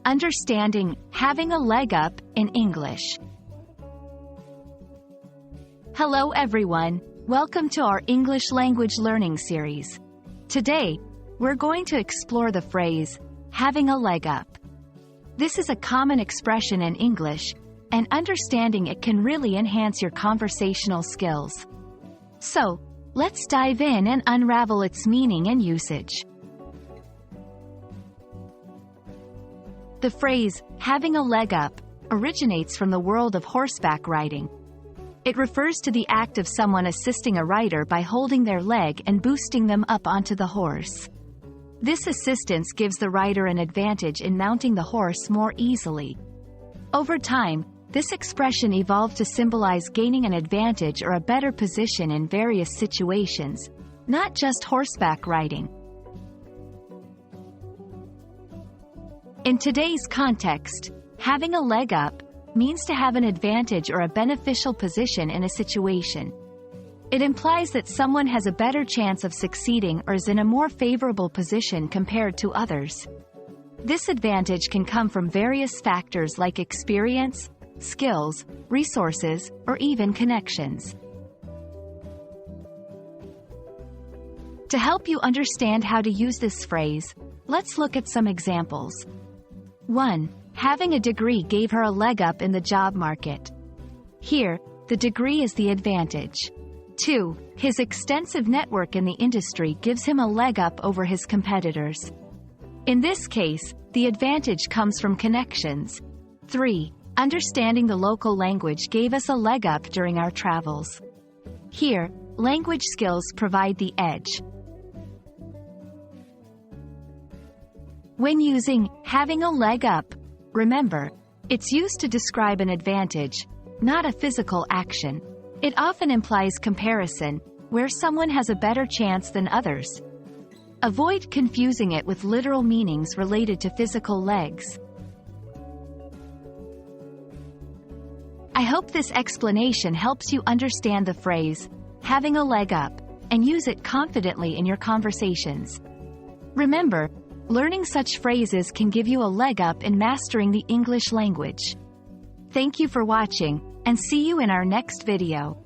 Understanding having a leg up in English. Hello everyone, welcome to our English language learning series. Today, we're going to explore the phrase, having a leg up. This is a common expression in English, and understanding it can really enhance your conversational skills. So, let's dive in and unravel its meaning and usage. The phrase, having a leg up, originates from the world of horseback riding. It refers to the act of someone assisting a rider by holding their leg and boosting them up onto the horse. This assistance gives the rider an advantage in mounting the horse more easily. Over time, this expression evolved to symbolize gaining an advantage or a better position in various situations, not just horseback riding. In today's context, having a leg up means to have an advantage or a beneficial position in a situation. It implies that someone has a better chance of succeeding or is in a more favorable position compared to others. This advantage can come from various factors like experience, skills, resources, or even connections. To help you understand how to use this phrase, let's look at some examples. 1. Having a degree gave her a leg up in the job market. Here, the degree is the advantage. 2. His extensive network in the industry gives him a leg up over his competitors. In this case, the advantage comes from connections. 3. Understanding the local language gave us a leg up during our travels. Here, language skills provide the edge. When using having a leg up, remember, it's used to describe an advantage, not a physical action. It often implies comparison, where someone has a better chance than others. Avoid confusing it with literal meanings related to physical legs. I hope this explanation helps you understand the phrase, having a leg up, and use it confidently in your conversations. Remember, learning such phrases can give you a leg up in mastering the English language. Thank you for watching, and see you in our next video.